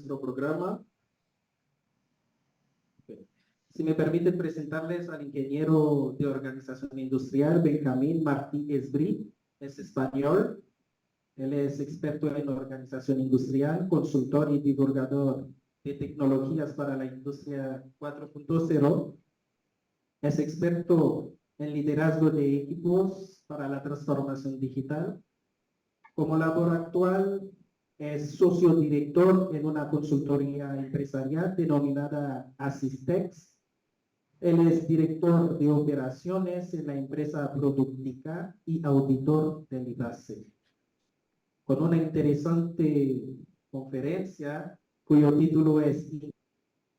nuestro programa. Si me permiten presentarles al ingeniero de organización industrial, Benjamín Martí Esbrí, es español. Él es experto en organización industrial, consultor y divulgador de tecnologías para la industria 4.0. Es experto en liderazgo de equipos para la transformación digital. Como labor actual, es socio director en una consultoría empresarial denominada Asistex. Él es director de operaciones en la empresa Productica y auditor del IBACE. Con una interesante conferencia cuyo título es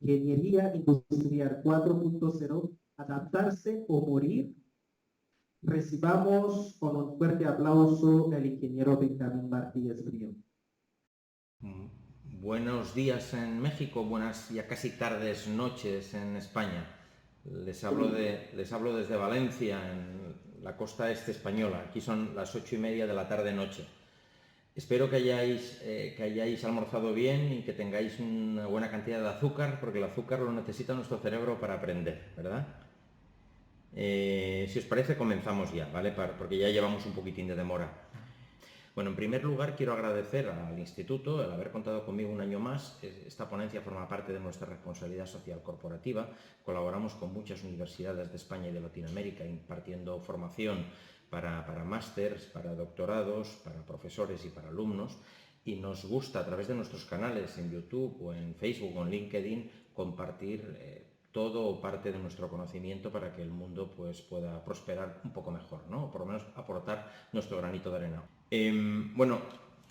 Ingeniería Industrial 4.0, adaptarse o morir. Recibamos con un fuerte aplauso al ingeniero Benjamín Martí Esbrí. Buenos días en México, buenas ya casi tardes, noches en España. Les hablo desde Valencia, en la costa este española. Aquí son las 8:30 de la tarde-noche. Espero que hayáis almorzado bien y que tengáis una buena cantidad de azúcar, porque el azúcar lo necesita nuestro cerebro para aprender, ¿verdad? Si os parece, comenzamos ya, ¿vale? Porque ya llevamos un poquitín de demora. Bueno, en primer lugar quiero agradecer al Instituto el haber contado conmigo un año más. Esta ponencia forma parte de nuestra responsabilidad social corporativa. Colaboramos con muchas universidades de España y de Latinoamérica impartiendo formación para másters, para doctorados, para profesores y para alumnos. Y nos gusta a través de nuestros canales en YouTube o en Facebook o en LinkedIn compartir todo o parte de nuestro conocimiento para que el mundo pues, pueda prosperar un poco mejor, ¿no? O por lo menos aportar nuestro granito de arena. Bueno,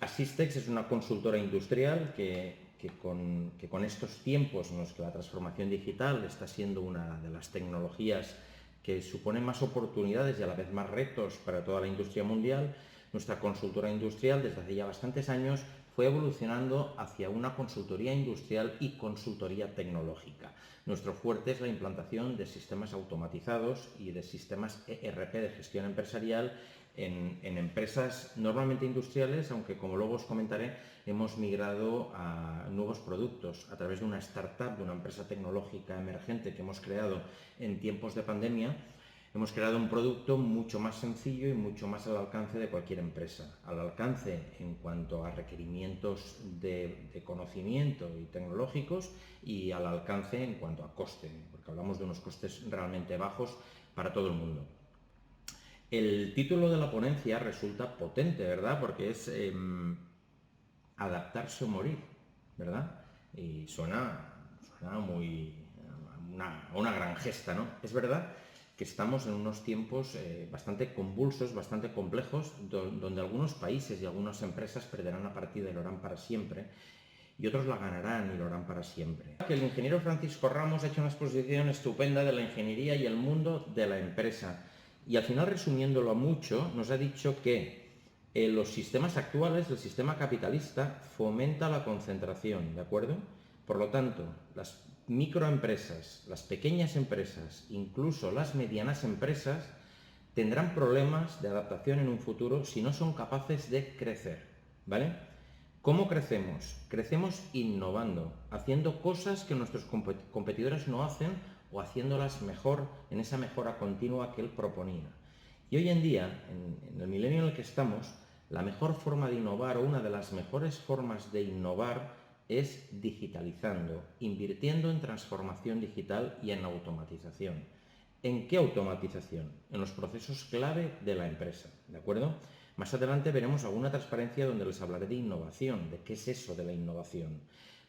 Asistex es una consultora industrial que con estos tiempos en los que la transformación digital está siendo una de las tecnologías que supone más oportunidades y a la vez más retos para toda la industria mundial, nuestra consultora industrial desde hace ya bastantes años fue evolucionando hacia una consultoría industrial y consultoría tecnológica. Nuestro fuerte es la implantación de sistemas automatizados y de sistemas ERP de gestión empresarial en empresas normalmente industriales, aunque como luego os comentaré, hemos migrado a nuevos productos a través de una startup, de una empresa tecnológica emergente que hemos creado en tiempos de pandemia. Hemos creado un producto mucho más sencillo y mucho más al alcance de cualquier empresa. Al alcance en cuanto a requerimientos de conocimiento y tecnológicos y al alcance en cuanto a coste, porque hablamos de unos costes realmente bajos para todo el mundo. El título de la ponencia resulta potente, ¿verdad? Porque es adaptarse o morir, ¿verdad? Y suena muy a una gran gesta, ¿no? Es verdad que estamos en unos tiempos bastante convulsos, bastante complejos, donde algunos países y algunas empresas perderán la partida y lo harán para siempre, y otros la ganarán y lo harán para siempre. El ingeniero Francisco Ramos ha hecho una exposición estupenda de la ingeniería y el mundo de la empresa, y al final, resumiéndolo mucho, nos ha dicho que los sistemas actuales, el sistema capitalista, fomenta la concentración, ¿de acuerdo? Por lo tanto, las microempresas, las pequeñas empresas, incluso las medianas empresas, tendrán problemas de adaptación en un futuro si no son capaces de crecer, ¿vale? ¿Cómo crecemos? Crecemos innovando, haciendo cosas que nuestros competidores no hacen o haciéndolas mejor en esa mejora continua que él proponía. Y hoy en día, en el milenio en el que estamos, la mejor forma de innovar o una de las mejores formas de innovar es digitalizando, invirtiendo en transformación digital y en automatización. ¿En qué automatización? En los procesos clave de la empresa, ¿de acuerdo? Más adelante veremos alguna transparencia donde les hablaré de innovación, de qué es eso de la innovación.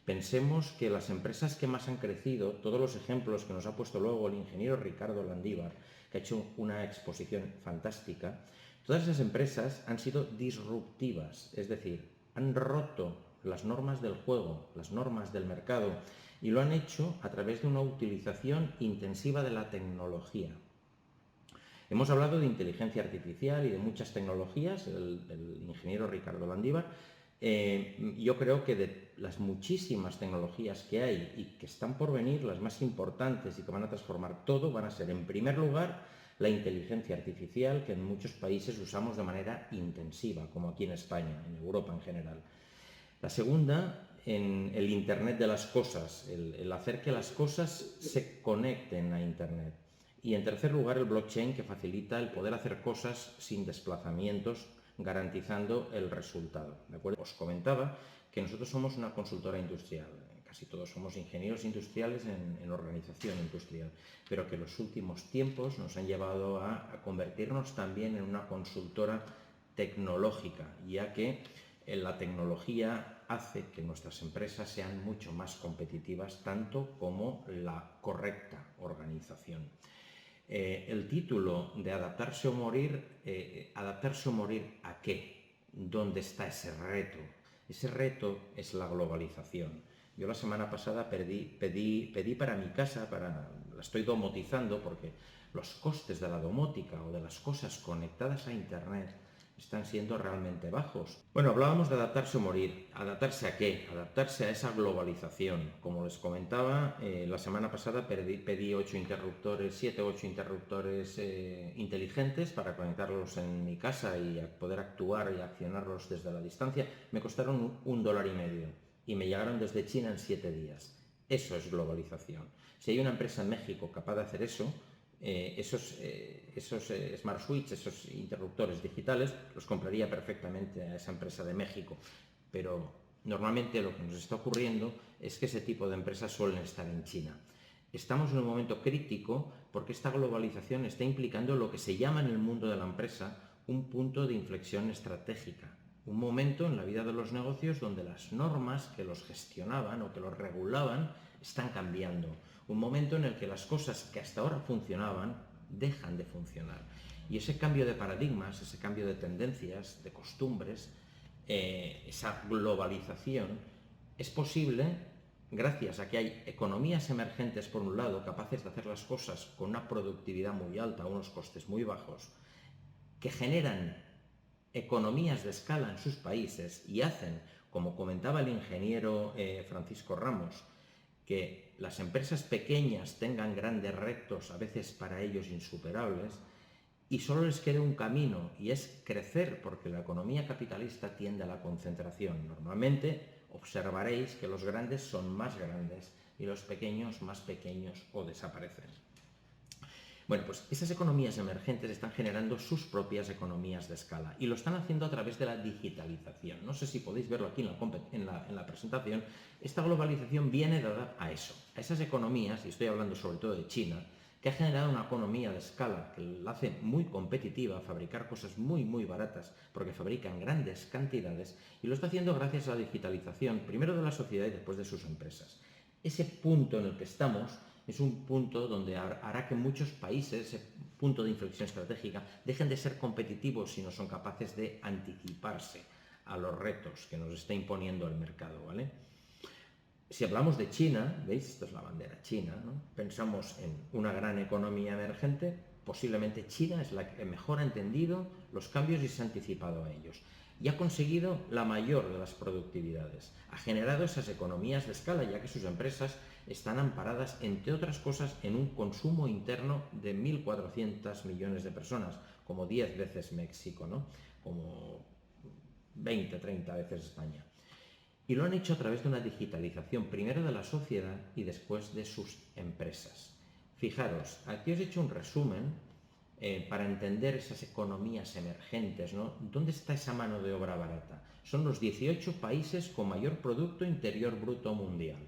Pensemos que las empresas que más han crecido, todos los ejemplos que nos ha puesto luego el ingeniero Ricardo Landívar, que ha hecho una exposición fantástica, todas esas empresas han sido disruptivas, es decir, han roto las normas del juego, las normas del mercado, y lo han hecho a través de una utilización intensiva de la tecnología. Hemos hablado de inteligencia artificial y de muchas tecnologías, el ingeniero Ricardo Landívar. Yo creo que de las muchísimas tecnologías que hay y que están por venir, las más importantes y que van a transformar todo, van a ser, en primer lugar, la inteligencia artificial, que en muchos países usamos de manera intensiva, como aquí en España, en Europa en general. La segunda en el Internet de las cosas, el hacer que las cosas se conecten a Internet. Y en tercer lugar, el blockchain, que facilita el poder hacer cosas sin desplazamientos, garantizando el resultado. ¿De acuerdo? Os comentaba que nosotros somos una consultora industrial. Casi todos somos ingenieros industriales en organización industrial, pero que los últimos tiempos nos han llevado a convertirnos también en una consultora tecnológica, ya que la tecnología hace que nuestras empresas sean mucho más competitivas, tanto como la correcta organización. El título de ¿adaptarse o morir a qué? ¿Dónde está ese reto? Ese reto es la globalización. Yo la semana pasada pedí para mi casa, la estoy domotizando porque los costes de la domótica o de las cosas conectadas a Internet están siendo realmente bajos. Bueno, hablábamos de adaptarse o morir. ¿Adaptarse a qué? Adaptarse a esa globalización. Como les comentaba, la semana pasada pedí 7 o 8 interruptores inteligentes para conectarlos en mi casa y poder actuar y accionarlos desde la distancia. Me costaron $1,50 y me llegaron desde China en 7 días. Eso es globalización. Si hay una empresa en México capaz de hacer eso, esos Smart Switch, esos interruptores digitales, los compraría perfectamente a esa empresa de México. Pero normalmente lo que nos está ocurriendo es que ese tipo de empresas suelen estar en China. Estamos en un momento crítico porque esta globalización está implicando lo que se llama en el mundo de la empresa un punto de inflexión estratégica. Un momento en la vida de los negocios donde las normas que los gestionaban o que los regulaban están cambiando. Un momento en el que las cosas que hasta ahora funcionaban dejan de funcionar. Y ese cambio de paradigmas, ese cambio de tendencias, de costumbres, esa globalización es posible gracias a que hay economías emergentes, por un lado, capaces de hacer las cosas con una productividad muy alta, unos costes muy bajos, que generan economías de escala en sus países y hacen, como comentaba el ingeniero Francisco Ramos, que las empresas pequeñas tengan grandes retos, a veces para ellos insuperables, y solo les queda un camino, y es crecer, porque la economía capitalista tiende a la concentración. Normalmente observaréis que los grandes son más grandes y los pequeños más pequeños o desaparecen. Bueno, pues esas economías emergentes están generando sus propias economías de escala y lo están haciendo a través de la digitalización. No sé si podéis verlo aquí en la presentación. Esta globalización viene dada a eso, a esas economías, y estoy hablando sobre todo de China, que ha generado una economía de escala que la hace muy competitiva, fabricar cosas muy, muy baratas, porque fabrican grandes cantidades, y lo está haciendo gracias a la digitalización, primero de la sociedad y después de sus empresas. Ese punto en el que estamos es un punto donde hará que muchos países, ese punto de inflexión estratégica, dejen de ser competitivos si no son capaces de anticiparse a los retos que nos está imponiendo el mercado, ¿vale? Si hablamos de China, ¿veis? Esta es la bandera china, ¿no? Pensamos en una gran economía emergente, posiblemente China es la que mejor ha entendido los cambios y se ha anticipado a ellos. Y ha conseguido la mayor de las productividades. Ha generado esas economías de escala, ya que sus empresas están amparadas, entre otras cosas, en un consumo interno de 1.400 millones de personas, como 10 veces México, ¿no? Como 20, 30 veces España. Y lo han hecho a través de una digitalización, primero de la sociedad y después de sus empresas. Fijaros, aquí os he hecho un resumen para entender esas economías emergentes, ¿no? ¿Dónde está esa mano de obra barata? Son los 18 países con mayor Producto Interior Bruto mundial.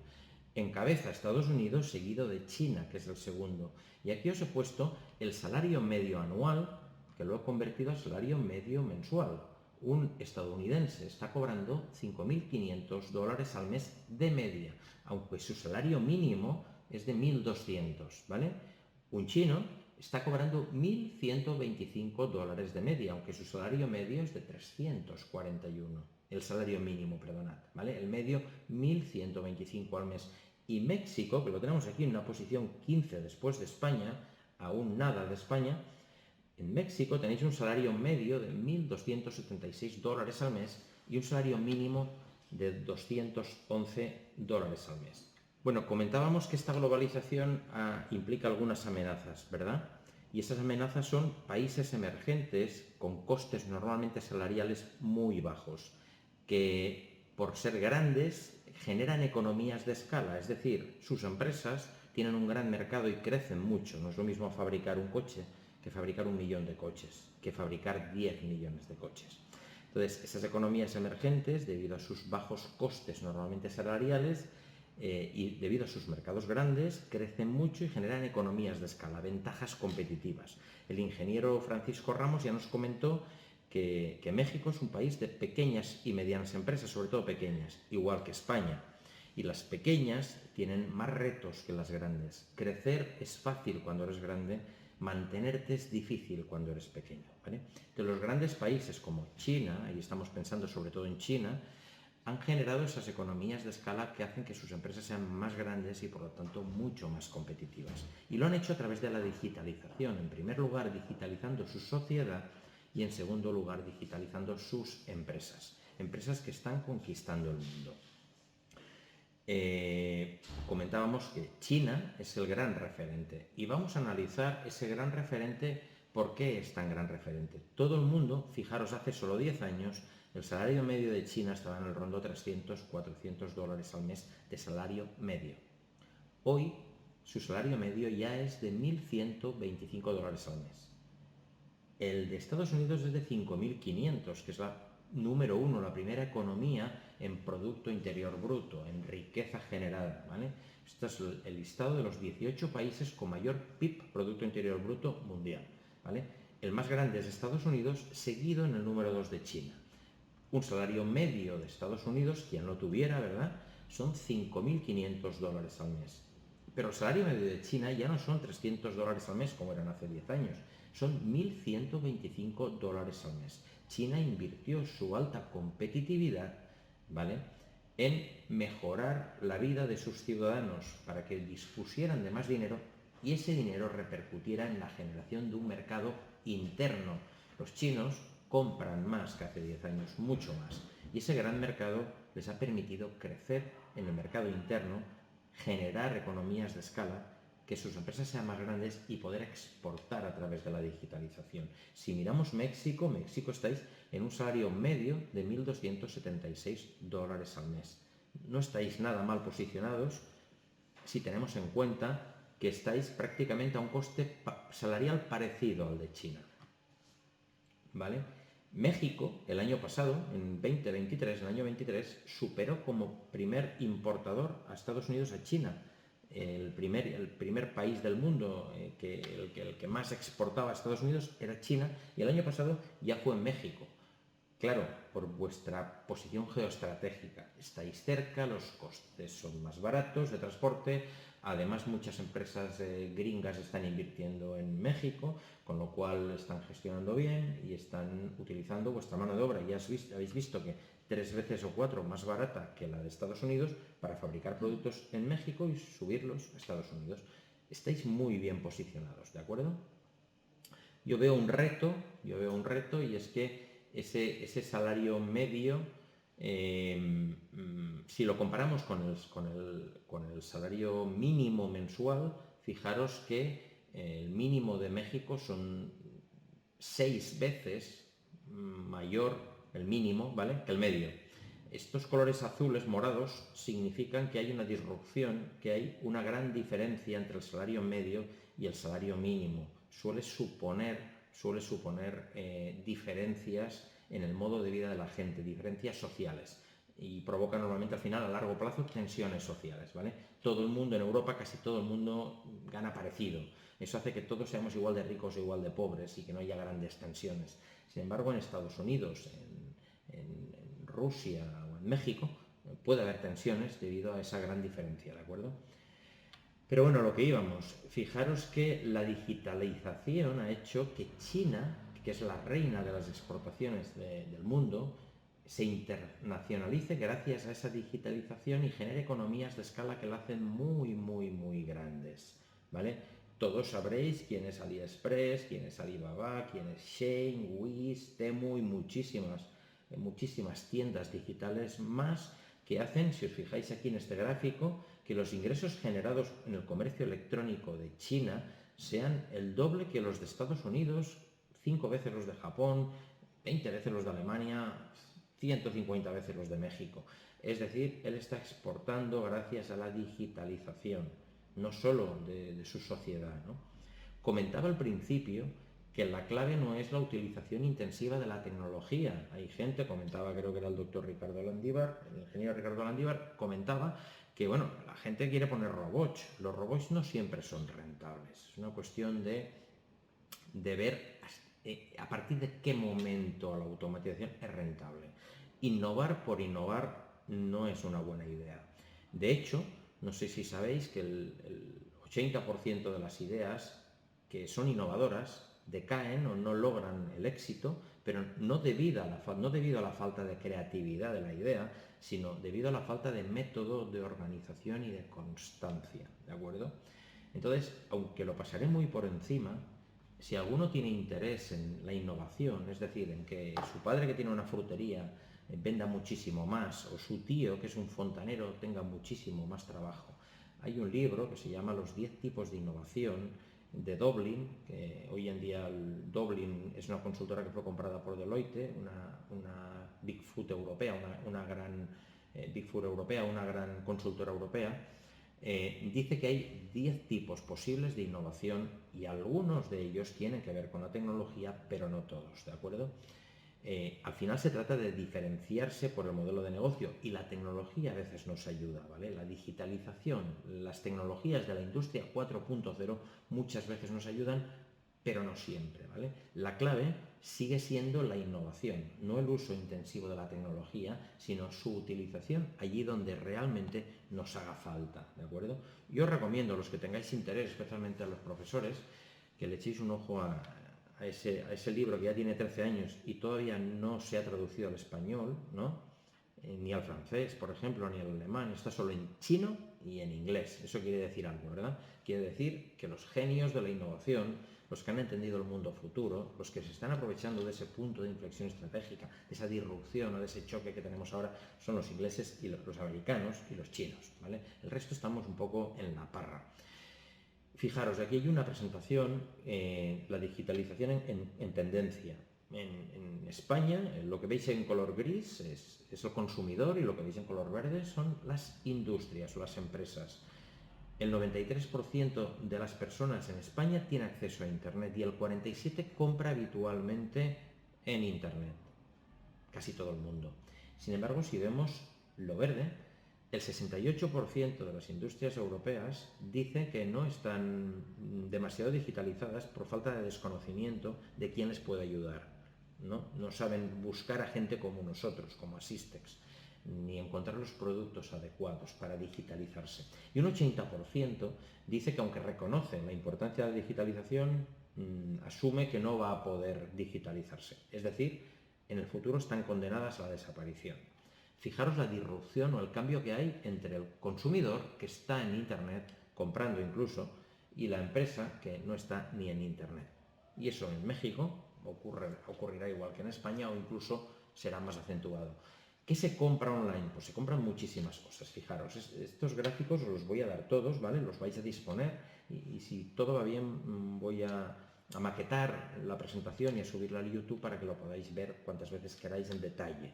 Encabeza Estados Unidos, seguido de China, que es el segundo. Y aquí os he puesto el salario medio anual, que lo he convertido a salario medio mensual. Un estadounidense está cobrando $5.500 al mes de media, aunque su salario mínimo es de 1.200, ¿vale? Un chino está cobrando $1.125 de media, aunque su salario medio es de 341. El salario mínimo, perdonad, ¿vale? El medio 1.125 al mes. Y México, que lo tenemos aquí en una posición 15 después de España, aún nada de España, en México tenéis un salario medio de $1.276 al mes y un salario mínimo de $211 al mes. Bueno, comentábamos que esta globalización implica algunas amenazas, ¿verdad? Y esas amenazas son países emergentes con costes normalmente salariales muy bajos, que por ser grandes generan economías de escala, es decir, sus empresas tienen un gran mercado y crecen mucho. No es lo mismo fabricar un coche que fabricar 1 millón de coches, que fabricar 10 millones de coches. Entonces, esas economías emergentes, debido a sus bajos costes normalmente salariales y debido a sus mercados grandes, crecen mucho y generan economías de escala, ventajas competitivas. El ingeniero Francisco Ramos ya nos comentó que México es un país de pequeñas y medianas empresas, sobre todo pequeñas, igual que España. Y las pequeñas tienen más retos que las grandes. Crecer es fácil cuando eres grande, mantenerte es difícil cuando eres pequeño, ¿vale? De los grandes países como China, y estamos pensando sobre todo en China, han generado esas economías de escala que hacen que sus empresas sean más grandes y por lo tanto mucho más competitivas. Y lo han hecho a través de la digitalización. En primer lugar, digitalizando su sociedad y en segundo lugar, digitalizando sus empresas. Empresas que están conquistando el mundo. Comentábamos que China es el gran referente y vamos a analizar ese gran referente. ¿Por qué es tan gran referente? Todo el mundo, fijaros, hace solo 10 años el salario medio de China estaba en el rondo $300-400 al mes de salario medio. Hoy su salario medio ya es de $1.125 al mes. El de Estados Unidos es de 5.500, que es la número uno, la primera economía en Producto Interior Bruto, en riqueza generada, ¿vale? Este es el listado de los 18 países con mayor PIB, Producto Interior Bruto mundial, ¿vale? El más grande es Estados Unidos, seguido en el número 2 de China. Un salario medio de Estados Unidos, quien lo tuviera, ¿verdad?, son $5.500 al mes. Pero el salario medio de China ya no son $300 al mes como eran hace 10 años, son $1.125 al mes. China invirtió su alta competitividad, ¿vale?, en mejorar la vida de sus ciudadanos para que dispusieran de más dinero y ese dinero repercutiera en la generación de un mercado interno. Los chinos compran más que hace 10 años, mucho más. Y ese gran mercado les ha permitido crecer en el mercado interno, generar economías de escala, que sus empresas sean más grandes y poder exportar a través de la digitalización. Si miramos México, estáis en un salario medio de $1.276 al mes. No estáis nada mal posicionados si tenemos en cuenta que estáis prácticamente a un coste salarial parecido al de China, ¿vale? México, el año pasado, en el año 23, superó como primer importador a Estados Unidos, a China. El primer país del mundo el que más exportaba a Estados Unidos era China, y el año pasado ya fue México. Claro, por vuestra posición geoestratégica, estáis cerca, los costes son más baratos de transporte, además muchas empresas gringas están invirtiendo en México, con lo cual están gestionando bien y están utilizando vuestra mano de obra. Ya habéis visto que 3 veces o 4 más barata que la de Estados Unidos para fabricar productos en México y subirlos a Estados Unidos. Estáis muy bien posicionados, ¿de acuerdo? Yo veo un reto y es que ese salario medio, si lo comparamos con el salario mínimo mensual, fijaros que el mínimo de México son 6 veces mayor el mínimo, ¿vale?, que el medio. Estos colores azules, morados, significan que hay una disrupción, que hay una gran diferencia entre el salario medio y el salario mínimo. Suele suponer diferencias en el modo de vida de la gente, diferencias sociales, y provoca normalmente al final, a largo plazo, tensiones sociales, ¿vale? Todo el mundo en Europa, casi todo el mundo gana parecido. Eso hace que todos seamos igual de ricos o igual de pobres y que no haya grandes tensiones. Sin embargo, en Estados Unidos, en Rusia o en México puede haber tensiones debido a esa gran diferencia, ¿de acuerdo? Pero bueno, lo que íbamos, fijaros que la digitalización ha hecho que China, que es la reina de las exportaciones del mundo, se internacionalice gracias a esa digitalización y genere economías de escala que la hacen muy, muy, muy grandes, ¿vale? Todos sabréis quién es AliExpress, quién es Alibaba, quién es Shein, Wish, Temu y muchísimas tiendas digitales más que hacen, si os fijáis aquí en este gráfico, que los ingresos generados en el comercio electrónico de China sean el doble que los de Estados Unidos, 5 veces los de Japón, 20 veces los de Alemania, 150 veces los de México. Es decir, él está exportando gracias a la digitalización, no solo de su sociedad, ¿no? Comentaba al principio que la clave no es la utilización intensiva de la tecnología. Hay gente, comentaba, creo que era el doctor Ricardo Landívar, el ingeniero Ricardo Landívar, comentaba que, bueno, la gente quiere poner robots. Los robots no siempre son rentables. Es una cuestión de ver a partir de qué momento la automatización es rentable. Innovar por innovar no es una buena idea. De hecho, no sé si sabéis que el 80% de las ideas que son innovadoras decaen o no logran el éxito, pero no debido a la falta de creatividad de la idea, sino debido a la falta de método, de organización y de constancia, ¿de acuerdo? Entonces, aunque lo pasaré muy por encima, si alguno tiene interés en la innovación, es decir, en que su padre que tiene una frutería venda muchísimo más, o su tío que es un fontanero tenga muchísimo más trabajo, hay un libro que se llama Los 10 tipos de innovación de Dublin, que hoy en día Dublin es una consultora que fue comprada por Deloitte, una Big Food europea, una gran Big Food europea, una gran consultora europea. Dice que hay 10 tipos posibles de innovación y algunos de ellos tienen que ver con la tecnología, pero no todos, ¿de acuerdo? Al final se trata de diferenciarse por el modelo de negocio y la tecnología a veces nos ayuda, ¿vale? La digitalización, las tecnologías de la industria 4.0 muchas veces nos ayudan, pero no siempre, ¿vale? La clave sigue siendo la innovación, no el uso intensivo de la tecnología, sino su utilización allí donde realmente nos haga falta, ¿de acuerdo? Yo os recomiendo a los que tengáis interés, especialmente a los profesores, que le echéis un ojo a ese libro que ya tiene 13 años y todavía no se ha traducido al español, ¿no? Ni al francés, por ejemplo, ni al alemán, está solo en chino y en inglés. Eso quiere decir algo, ¿verdad? Quiere decir que los genios de la innovación, los que han entendido el mundo futuro, los que se están aprovechando de ese punto de inflexión estratégica, de esa disrupción o de ese choque que tenemos ahora, son los ingleses y los americanos y los chinos, ¿vale? El resto estamos un poco en la parra. Fijaros, aquí hay una presentación, la digitalización en tendencia. En España, lo que veis en color gris es el consumidor y lo que veis en color verde son las industrias o las empresas. El 93% de las personas en España tiene acceso a Internet y el 47% compra habitualmente en Internet. Casi todo el mundo. Sin embargo, si vemos lo verde, el 68% de las industrias europeas dice que no están demasiado digitalizadas por falta de desconocimiento de quién les puede ayudar. No saben buscar a gente como nosotros, como Asistex, ni encontrar los productos adecuados para digitalizarse. Y un 80% dice que aunque reconoce la importancia de la digitalización, asume que no va a poder digitalizarse. Es decir, en el futuro están condenadas a la desaparición. Fijaros la disrupción o el cambio que hay entre el consumidor que está en Internet, comprando incluso, y la empresa que no está ni en Internet. Y eso en México ocurrirá igual que en España o incluso será más acentuado. ¿Qué se compra online? Pues se compran muchísimas cosas. Fijaros, estos gráficos os los voy a dar todos, ¿vale? Los vais a disponer y si todo va bien voy a maquetar la presentación y a subirla al YouTube para que lo podáis ver cuantas veces queráis en detalle.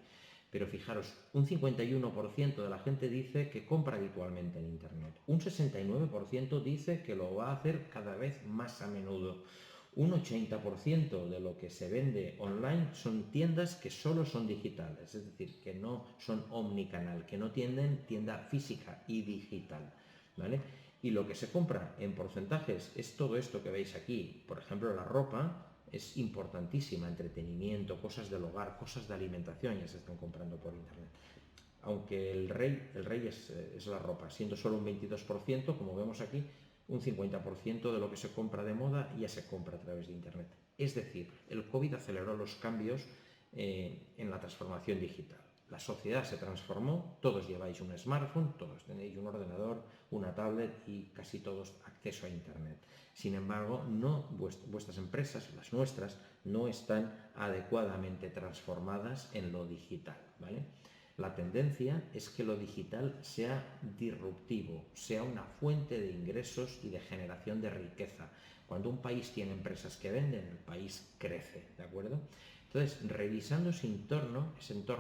Pero fijaros, un 51% de la gente dice que compra habitualmente en Internet. Un 69% dice que lo va a hacer cada vez más a menudo. Un 80% de lo que se vende online son tiendas que solo son digitales, es decir, que no son omnicanal, que no tienen tienda física y digital, ¿vale? Y lo que se compra en porcentajes es todo esto que veis aquí. Por ejemplo, la ropa es importantísima, entretenimiento, cosas del hogar, cosas de alimentación ya se están comprando por Internet. Aunque el rey es la ropa, siendo solo un 22%, como vemos aquí, un 50% de lo que se compra de moda ya se compra a través de Internet. Es decir, el COVID aceleró los cambios en la transformación digital. La sociedad se transformó, todos lleváis un smartphone, todos tenéis un ordenador, una tablet y casi todos acceso a Internet. Sin embargo, vuestras empresas, las nuestras, no están adecuadamente transformadas en lo digital, ¿vale? La tendencia es que lo digital sea disruptivo, sea una fuente de ingresos y de generación de riqueza. Cuando un país tiene empresas que venden, el país crece, ¿de acuerdo? Entonces, revisando ese entorno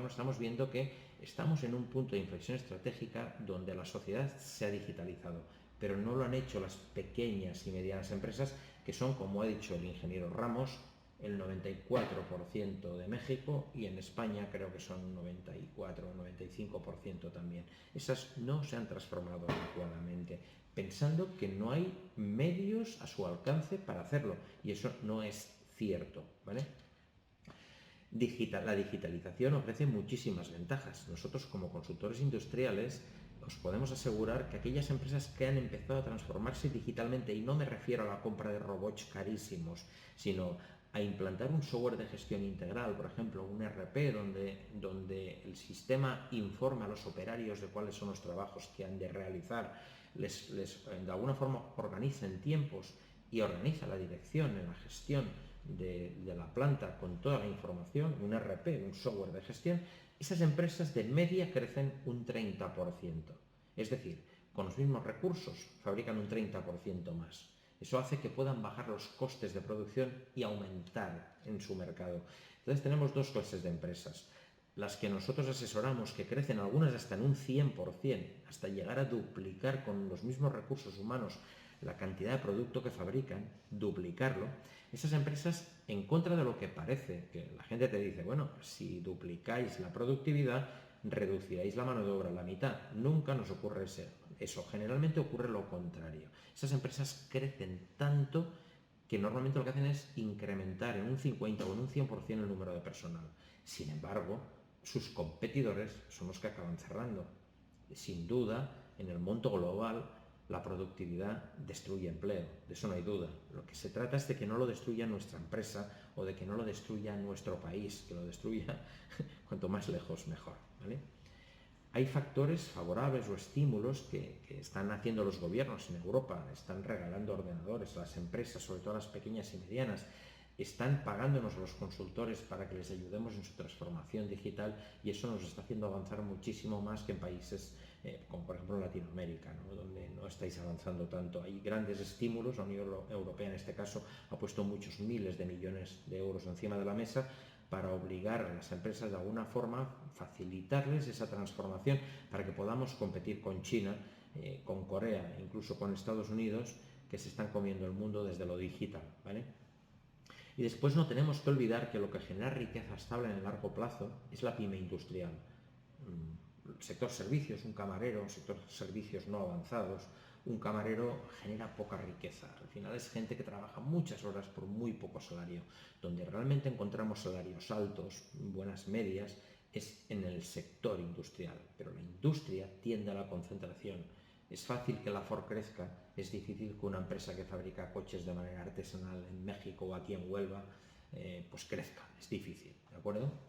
estamos viendo que estamos en un punto de inflexión estratégica donde la sociedad se ha digitalizado, pero no lo han hecho las pequeñas y medianas empresas, que son, como ha dicho el ingeniero Ramos, el 94% de México, y en España creo que son 94 o 95% también. Esas no se han transformado adecuadamente, pensando que no hay medios a su alcance para hacerlo, y eso no es cierto, ¿vale? La digitalización ofrece muchísimas ventajas. Nosotros, como consultores industriales, os podemos asegurar que aquellas empresas que han empezado a transformarse digitalmente, y no me refiero a la compra de robots carísimos, sino a implantar un software de gestión integral, por ejemplo, un ERP, donde el sistema informa a los operarios de cuáles son los trabajos que han de realizar, de alguna forma organiza en tiempos y organiza la dirección en la gestión de la planta con toda la información, un ERP, un software de gestión. Esas empresas de media crecen un 30%. Es decir, con los mismos recursos fabrican un 30% más. Eso hace que puedan bajar los costes de producción y aumentar en su mercado. Entonces tenemos dos clases de empresas. Las que nosotros asesoramos, que crecen algunas hasta en un 100%, hasta llegar a duplicar con los mismos recursos humanos la cantidad de producto que fabrican, duplicarlo. Esas empresas, en contra de lo que parece, que la gente te dice, bueno, si duplicáis la productividad, reduciréis la mano de obra a la mitad. Nunca nos ocurre eso. Generalmente ocurre lo contrario. Esas empresas crecen tanto que normalmente lo que hacen es incrementar en un 50 o en un 100% el número de personal. Sin embargo, sus competidores son los que acaban cerrando. Sin duda, en el mundo global, la productividad destruye empleo, de eso no hay duda. Lo que se trata es de que no lo destruya nuestra empresa o de que no lo destruya nuestro país, que lo destruya cuanto más lejos mejor, ¿vale? Hay factores favorables o estímulos que están haciendo los gobiernos en Europa, están regalando ordenadores a las empresas, sobre todo a las pequeñas y medianas, están pagándonos a los consultores para que les ayudemos en su transformación digital, y eso nos está haciendo avanzar muchísimo más que en países como por ejemplo Latinoamérica, ¿no? Donde no estáis avanzando tanto. Hay grandes estímulos, la Unión Europea en este caso ha puesto muchos miles de millones de euros encima de la mesa para obligar a las empresas de alguna forma, facilitarles esa transformación para que podamos competir con China, con Corea, incluso con Estados Unidos, que se están comiendo el mundo desde lo digital, ¿vale? Y después no tenemos que olvidar que lo que genera riqueza estable en el largo plazo es la pyme industrial. El sector servicios, un camarero, un sector servicios no avanzados, un camarero genera poca riqueza. Al final es gente que trabaja muchas horas por muy poco salario. Donde realmente encontramos salarios altos, buenas medias, es en el sector industrial. Pero la industria tiende a la concentración. Es fácil que la Ford crezca, es difícil que una empresa que fabrica coches de manera artesanal en México o aquí en Huelva pues crezca. Es difícil, ¿de acuerdo?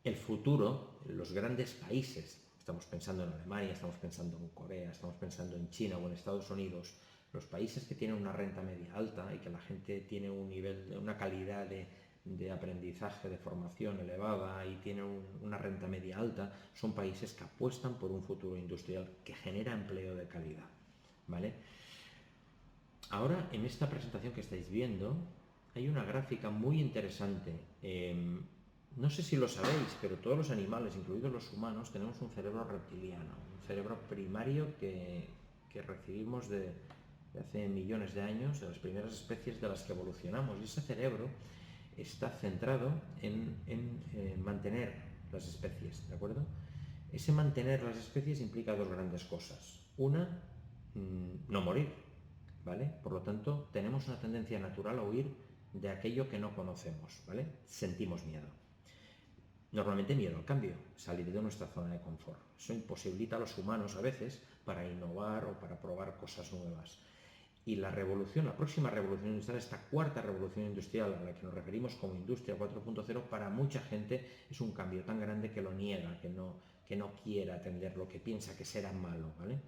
El futuro, los grandes países, estamos pensando en Alemania, estamos pensando en Corea, estamos pensando en China o en Estados Unidos, los países que tienen una renta media alta y que la gente tiene un nivel, una calidad de aprendizaje, de formación elevada y tiene una renta media alta, son países que apuestan por un futuro industrial que genera empleo de calidad, ¿vale? Ahora, en esta presentación que estáis viendo, hay una gráfica muy interesante. No sé si lo sabéis, pero todos los animales, incluidos los humanos, tenemos un cerebro reptiliano, un cerebro primario que recibimos de hace millones de años, de las primeras especies de las que evolucionamos. Y ese cerebro está centrado en mantener las especies, ¿de acuerdo? Ese mantener las especies implica dos grandes cosas. Una, no morir, ¿vale? Por lo tanto, tenemos una tendencia natural a huir de aquello que no conocemos, ¿vale? Sentimos miedo. Normalmente miedo al cambio, salir de nuestra zona de confort. Eso imposibilita a los humanos a veces para innovar o para probar cosas nuevas. Y la próxima revolución industrial, esta cuarta revolución industrial a la que nos referimos como Industria 4.0, para mucha gente es un cambio tan grande que lo niega, que no quiere atenderlo, que piensa que será malo, ¿vale?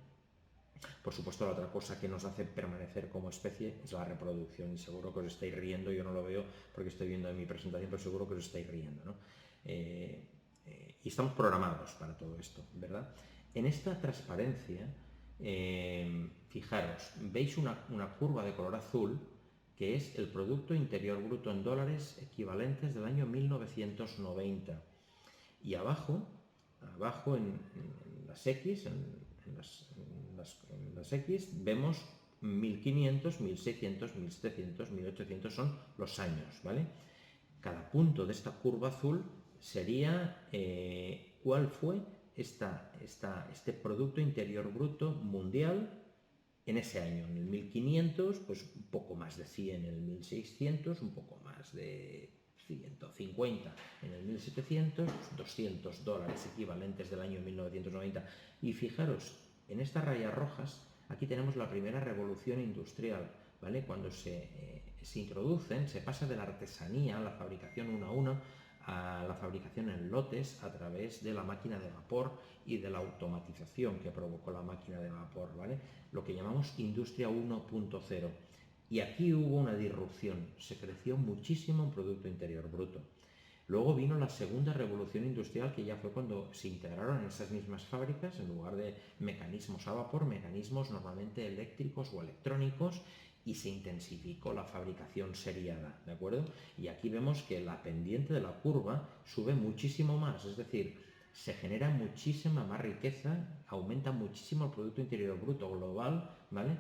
Por supuesto, la otra cosa que nos hace permanecer como especie es la reproducción, y seguro que os estáis riendo, yo no lo veo porque estoy viendo en mi presentación, pero seguro que os estáis riendo, ¿no? Y estamos programados para todo esto, ¿verdad? En esta transparencia, fijaros, veis una curva de color azul que es el Producto Interior Bruto en dólares equivalentes del año 1990. Y abajo en las X, en las X, vemos 1500, 1600, 1700, 1800 son los años, ¿vale? Cada punto de esta curva azul sería cuál fue este Producto Interior Bruto mundial en ese año. En el 1500, pues un poco más de 100, en el 1600, un poco más de 150, en el 1700, $200 equivalentes del año 1990. Y fijaros, en estas rayas rojas, aquí tenemos la primera revolución industrial, ¿vale? Cuando se introducen, se pasa de la artesanía, la fabricación uno a uno, a la fabricación en lotes a través de la máquina de vapor y de la automatización que provocó la máquina de vapor, ¿vale? Lo que llamamos industria 1.0. Y aquí hubo una disrupción, se creció muchísimo en Producto Interior Bruto. Luego vino la segunda revolución industrial, que ya fue cuando se integraron en esas mismas fábricas, en lugar de mecanismos a vapor, mecanismos normalmente eléctricos o electrónicos, y se intensificó la fabricación seriada, ¿de acuerdo? Y aquí vemos que la pendiente de la curva sube muchísimo más, es decir, se genera muchísima más riqueza, aumenta muchísimo el Producto Interior Bruto global, ¿vale?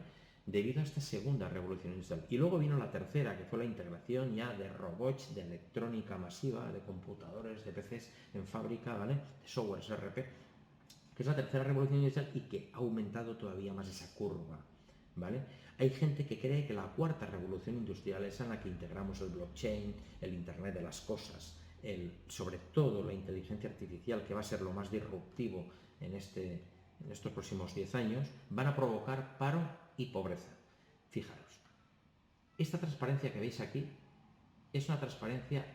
Debido a esta segunda revolución industrial. Y luego vino la tercera, que fue la integración ya de robots, de electrónica masiva, de computadores, de PCs en fábrica, ¿vale? De softwares RP, que es la tercera revolución industrial y que ha aumentado todavía más esa curva, ¿vale? Hay gente que cree que la cuarta revolución industrial es en la que integramos el blockchain, el Internet de las cosas, sobre todo la inteligencia artificial, que va a ser lo más disruptivo en estos próximos 10 años, van a provocar paro y pobreza. Fijaros, esta transparencia que veis aquí es una transparencia